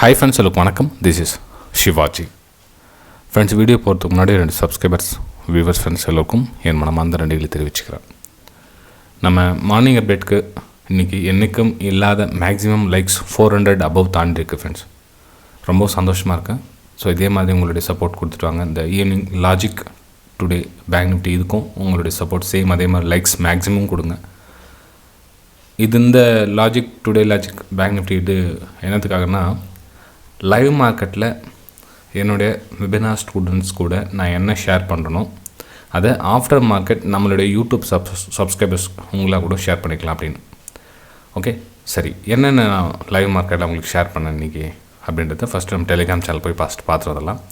Hi friends, welcome. This is Shivaji. Friends, video போகிறதுக்கு முன்னாடி 2 subscribers viewers friends எல்லோருக்கும் என் மனமார்ந்த நன்றிகளை தெரிவிச்சுக்கிறேன். நம்ம மார்னிங் அப்டேட்க்கு இன்றைக்கி என்றைக்கும் இல்லாத மேக்ஸிமம் லைக்ஸ் 400 அபவ் தாண்டி இருக்குது ஃப்ரெண்ட்ஸ். ரொம்ப சந்தோஷமாக இருக்கேன். ஸோ இதே மாதிரி உங்களுடைய சப்போர்ட் கொடுத்துட்டு வாங்க. இந்த evening logic today bank Nifty இதுக்கும் உங்களுடைய சப்போர்ட் சேம் அதே மாதிரி லைக்ஸ் மேக்ஸிமம் கொடுங்க. இது இந்த logic today logic bank Nifty இது என்னத்துக்காகனா லைவ் மார்க்கெட்டில் என்னுடைய வெபினார் ஸ்டூடெண்ட்ஸ் கூட நான் என்ன ஷேர் பண்ணுறனோ அதை ஆஃப்டர் மார்க்கெட் நம்மளுடைய யூடியூப் சப்ஸ்கிரைபர்ஸ் உங்களாக கூட ஷேர் பண்ணிக்கலாம் அப்படின்னு. ஓகே சரி, என்னென்ன நான் லைவ் மார்க்கெட்டில் உங்களுக்கு ஷேர் பண்ணேன் இன்றைக்கி அப்படின்றத ஃபஸ்ட்டு நம்ம டெலிகிராம் சேனல் போய் பார்த்துறதெல்லாம்.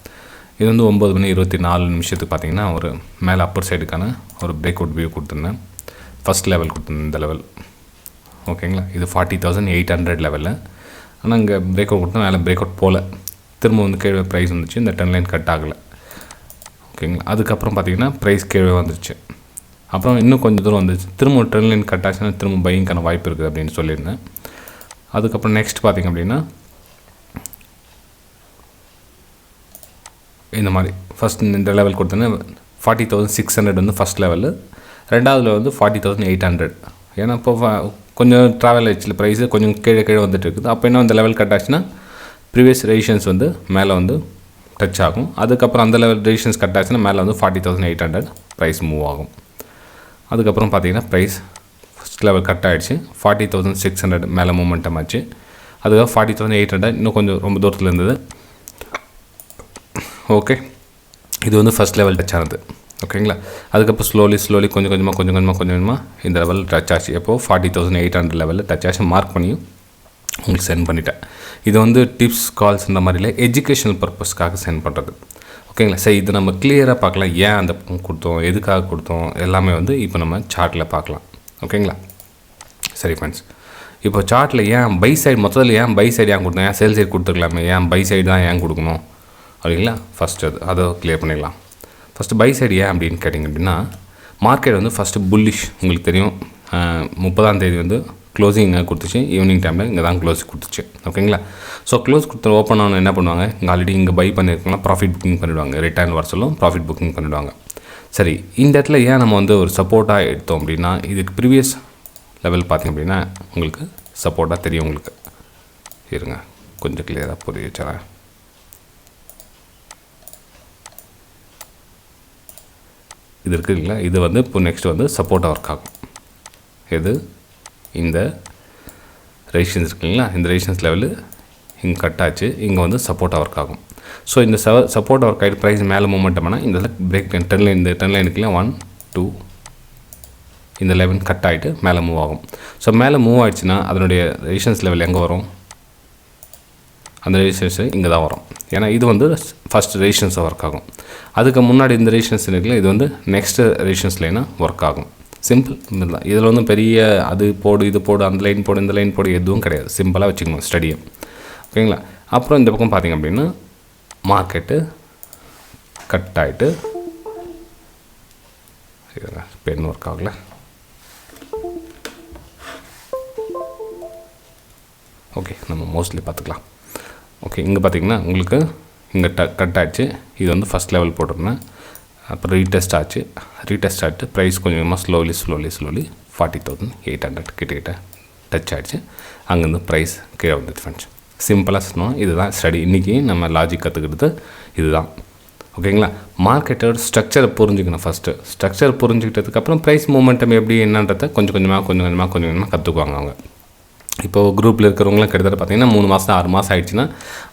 இது வந்து 9:24 பார்த்தீங்கன்னா ஒரு மேலே அப்பர் சைடுக்கான ஒரு பிரேக் அவுட் வியூ கொடுத்துருந்தேன். ஃபஸ்ட் லெவல் கொடுத்துருந்தேன் இந்த லெவல். ஓகேங்களா, இது 40,800 லெவலில். ஆனால் இங்கே பிரேக் அவுட் கொடுத்தா மேலே பிரேக் அவுட் போகல, திரும்ப வந்து கீழே ப்ரைஸ் வந்துச்சு. இந்த 10 லைன் கட் ஆகலை. ஓகேங்களா, அதுக்கப்புறம் பார்த்திங்கன்னா ப்ரைஸ் கீழே வந்துருச்சு. அப்புறம் இன்னும் கொஞ்சம் தூரம் வந்துச்சு, திரும்ப ஒரு 10 லைன் கட் ஆச்சுன்னா திரும்ப பையிங்கான வாய்ப்பு இருக்குது அப்படின்னு சொல்லியிருந்தேன். அதுக்கப்புறம் நெக்ஸ்ட் பார்த்திங்க அப்படின்னா இந்த மாதிரி ஃபஸ்ட் இந்த லெவல் கொடுத்தோன்னே 40,600 வந்து ஃபஸ்ட் லெவலு, ரெண்டாவதுல வந்து 40,800. ஏன்னா இப்போ கொஞ்சம் ட்ராவல் ஆயிடுச்சு, ப்ரைஸு கொஞ்சம் கீழே வந்துட்டு இருக்குது. அப்போ என்ன இந்த லெவல் கட் ஆச்சுன்னா ப்ரீவியஸ் ரெசிஷன்ஸ் வந்து மேலே வந்து டச் ஆகும். அதுக்கப்புறம் அந்த லெவல் ரெசிஷன்ஸ் கட் ஆச்சுன்னா மேலே வந்து 40,800 ப்ரைஸ் மூவ் ஆகும். அதுக்கப்புறம் பார்த்திங்கன்னா ப்ரைஸ் ஃபஸ்ட் லெவல் கட் ஆகிடுச்சு, 40,600 மேலே மூமெண்டம் ஆச்சு. அதுக்காக 40,800 இன்னும் கொஞ்சம் ரொம்ப தூரத்தில் இருந்தது. ஓகே, இது வந்து ஃபஸ்ட் லெவல் டச் ஆனது. ஓகேங்களா, அதுக்கப்புறம் ஸ்லோலி கொஞ்சம் கொஞ்சமாக இந்த லெவலில் டச் ஆச்சு. எப்போது 40,800 லெவலில் டச் ஆச்சு. மார்க் பண்ணியும் உங்களுக்கு சென்ட் பண்ணிட்டேன். இது வந்து டிப்ஸ் கால்ஸ் இந்த மாதிரில எஜுகேஷனல் பர்பஸ்க்காக சென்ட் பண்ணுறது. ஓகேங்களா, சரி இது நம்ம கிளியராக பார்க்கலாம். ஏன் அந்த கொடுத்தோம், எதுக்காக கொடுத்தோம் எல்லாமே வந்து இப்போ நம்ம சார்ட்டில் பார்க்கலாம். ஓகேங்களா, சரி ஃப்ரெண்ட்ஸ், இப்போ சார்ட்டில் ஏன் பை சைடு மொத்தத்தில் ஏன் பை சைடு ஏன் கொடுத்தோம், ஏன் சேல் சைடு கொடுத்துருக்கலாமே, ஏன் பை சைடு தான் ஏன் கொடுக்கணும் அப்படிங்களா. ஃபஸ்ட்டு அதை கிளியர் பண்ணிடலாம். ஃபஸ்ட்டு பை சைடு ஏன் அப்படின்னு கேட்டிங்க அப்படின்னா மார்க்கெட் வந்து ஃபஸ்ட்டு புல்லிஷ். உங்களுக்கு தெரியும், 30ஆம் தேதி வந்து க்ளோசிங் கொடுத்துச்சு. ஈவினிங் டைமில் இங்கே தான் க்ளோஸ் கொடுத்துச்சு. ஓகேங்களா, ஸோ க்ளோஸ் கொடுத்து ஓப்பன் ஆன என்ன பண்ணுவாங்க, இங்கே ஆல்ரெடி இங்கே பை பண்ணியிருக்கலாம், ப்ராஃபிட் புக்கிங் பண்ணிவிடுவாங்க. ரிட்டர்ன் வர சொல்லும் ப்ராஃபிட் புக்கிங் பண்ணிவிடுவாங்க. சரி, இந்த இடத்துல ஏன் நம்ம வந்து ஒரு சப்போர்ட்டாக எடுத்தோம் அப்படின்னா இதுக்கு ப்ரீவியஸ் லெவல் பார்த்திங்க அப்படின்னா உங்களுக்கு சப்போர்ட்டாக தெரியும். உங்களுக்கு இருங்க கொஞ்சம் கிளியராக புரிய வச்சுறேன். இது இருக்குது இல்லைங்களா, இது வந்து இப்போ நெக்ஸ்ட் வந்து சப்போர்ட்டாக ஒர்க் ஆகும். இது இந்த ரெசிஸ்டன்ஸ் இருக்குங்களா, இந்த ரெசிஸ்டன்ஸ் லெவலு இங்கே கட் ஆச்சு, இங்கே வந்து சப்போர்ட்டாக ஒர்க் ஆகும். ஸோ இந்த சப்போர்ட்டாக ஒர்க் ஆகிட்டு ப்ரைஸ் மேலே மூவ்மெண்ட் ஆனால் இந்த பிரேக் 10 லைன், இந்த 10 லைன் இருக்குல்ல 1 2 இந்த 11 கட் ஆகிட்டு மேலே மூவ் ஆகும். ஸோ மேலே மூவ் ஆகிடுச்சுன்னா அதனுடைய ரெசிஸ்டன்ஸ் லெவல் எங்கே வரும், அந்த ரெசிஸ்டன்ஸு இங்கே தான் வரும். ஏன்னா இது வந்து ஃபஸ்ட் ரெசிஸ்டன்ஸாக ஒர்க் ஆகும். அதுக்கு முன்னாடி இந்த ரெசிஸ்டன்ஸ் இருக்குல்ல, இது வந்து நெக்ஸ்ட்டு ரெசிஸ்டன்ஸ் லைனாக ஒர்க் ஆகும். சிம்பிள் தான். இதில் வந்து பெரிய அது போடு இது போடு அந்த லைன் போடு இந்த லைன் போடு எதுவும் கிடையாது. சிம்பிளாக வச்சுக்கணும் ஸ்டடியை. ஓகேங்களா, அப்புறம் இந்த பக்கம் பார்த்திங்க அப்படின்னா மார்க்கெட்டு கட் ஆகிட்டு பென் ஒர்க் ஆகலை. ஓகே, நம்ம மோஸ்ட்லி பார்த்துக்கலாம். ஓகே, இங்கே பார்த்திங்கன்னா உங்களுக்கு இங்கே கட் ஆகிடுச்சு. இது வந்து ஃபஸ்ட் லெவல் போட்டிருந்தேன். அப்புறம் ரீடெஸ்ட் ஆகிட்டு ப்ரைஸ் கொஞ்சமாக ஸ்லோலி 40,800 கிட்ட டச் ஆகிடுச்சு. அங்கேருந்து ப்ரைஸ் கீழே வந்துட்டு ஃப்ரெண்ட்ஸ். சிம்பிளாக சொன்னோம், இதுதான் ஸ்டடி. இன்றைக்கி நம்ம லாஜிக் கற்றுக்கிட்டது இதுதான். ஓகேங்களா, மார்க்கெட்டோட ஸ்ட்ரக்சரை புரிஞ்சுக்கணும். ஃபஸ்ட்டு ஸ்ட்ரக்சர் புரிஞ்சுக்கிட்டதுக்கப்புறம் ப்ரைஸ் மூமெண்டம் எப்படி என்னன்றதை கொஞ்சம் கொஞ்சமாக கற்றுக்குவாங்க அவங்க. இப்போது குரூப்பில் இருக்கிறவங்களாம் கிட்டத்தட்ட பார்த்திங்கன்னா 3 மாதம் 6 மாதம் ஆகிடுச்சுன்னா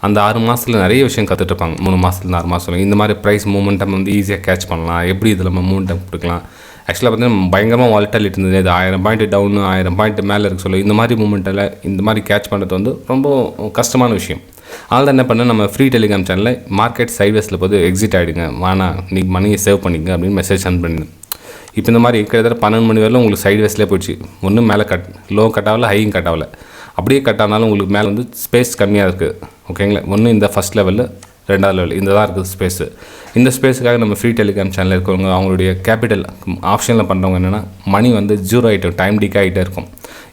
அந்த 6 மாதத்தில் நிறைய விஷயம் கற்றுட்ருப்பாங்க. 3 மாதத்துலேருந்து 6 மாதம் இந்த மாதிரி ப்ரைஸ் மூமெண்டம் வந்து ஈஸியாக கேட்ச் பண்ணலாம், எப்படி இதில் நம்ம மூமெண்டம் கொடுக்கலாம். ஆக்சுவலாக பார்த்திங்கன்னா பயங்கரமாக வாலட்டிலிட்டி இருந்தது. இது 1000 பாயிண்ட் டவுனு 1000 பாயிண்ட் மேலே இருக்க சொல்ல இந்த மாதிரி மூமெண்ட்டில் இந்த மாதிரி கேட்ச் பண்ணுறது வந்து ரொம்ப கஷ்டமான விஷயம். அதனால் தான் என்ன பண்ணேன், நம்ம ஃப்ரீ டெலிகிராம் சேனலில் மார்க்கெட் சைட்வேஸில் போது எக்ஸிட் ஆகிடுங்க, வானா நீங்கள் மணியை சேவ் பண்ணிங்க அப்படின்னு மெசேஜ் சென்ட் பண்ணிடுங்க. இப்போ இந்த மாதிரி கிட்டத்தட்ட 12 மணி வரையிலும் உங்களுக்கு சைட்வேஸ்லேயே போயிடுச்சு. ஒன்றும் மேலே லோ கட் ஆகலை, ஹையும் கட் ஆகலை. அப்படியே கட் ஆனாலும் உங்களுக்கு மேலே வந்து ஸ்பேஸ் கம்மியாக இருக்குது. ஓகேங்களா, ஒன்று இந்த ஃபஸ்ட் லெவலில், ரெண்டாவது லெவல் இந்த தான் இருக்குது ஸ்பேஸு. இந்த ஸ்பேஸுக்காக நம்ம ஃப்ரீ டெலிகிராம் சேனலில் இருக்கிறவங்க அவங்களுடைய கேபிட்டல் ஆப்ஷனில் பண்ணுறவங்க என்னென்னா மணி வந்து 0 ஆகிட்டும், டைம் டிக் ஆகிட்டே இருக்கும்.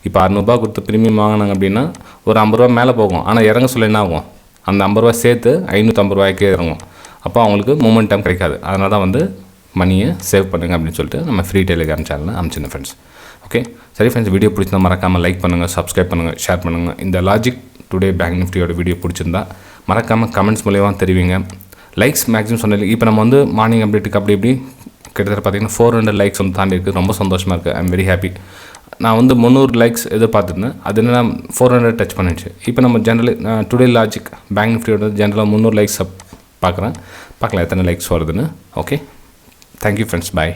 இப்போ 600 ரூபா கொடுத்து ப்ரீமியம் வாங்கினாங்க அப்படின்னா ஒரு 50 ரூபா மேலே போகும். ஆனால் இறங்க சொல்ல என்ன ஆகும், அந்த 50 ரூபா சேர்த்து 550 ரூபாய்க்கே இறங்கும். அப்போ அவங்களுக்கு மொமெண்டம் கிடைக்காது. அதனால தான் வந்து மணியை சேவ் பண்ணுங்கள் அப்படின்னு சொல்லிட்டு நம்ம ஃப்ரீ டெலிகிராம் சேனலில் அனுப்பிச்சிருந்தேன் ஃப்ரெண்ட்ஸ். ஓகே, சரி ஃப்ரெண்ட்ஸ், வீடியோ பிடிச்சிருந்தா மறக்காமல் லைக் பண்ணுங்கள், சப்ஸ்கிரைப் பண்ணுங்கள், ஷேர் பண்ணுங்கள். இந்த லாஜிக் டுடே பேங்க் நிஃப்டியோட வீடியோ பிடிச்சிருந்தா மறக்காமல் கமெண்ட்ஸ் மூலியமாக தெரிவிங்க. லைக்ஸ் மேக்ஸிமம் சொன்னது. இப்போ நம்ம வந்து மார்னிங் அப்டேட்டுக்கு அப்படி இப்படி கிட்டத்தட்ட பார்த்தீங்கன்னா 400 லைக்ஸ் வந்து தாண்டி இருக்குது. ரொம்ப சந்தோஷமாக இருக்குது. I am very happy. நான் வந்து 300 லைக்ஸ் எதிர்பார்த்துருந்தேன். அது என்னன்னா 400 டச் பண்ணிடுச்சு. இப்போ நம்ம ஜென்ரலி டுடே லாஜிக் பேங்க் நிஃப்டியோட ஜென்ரலாக 300 லைக்ஸ் பார்க்கலாம் எத்தனை லைக்ஸ் வருதுன்னு. ஓகே, தேங்க்யூ ஃப்ரெண்ட்ஸ், பாய்.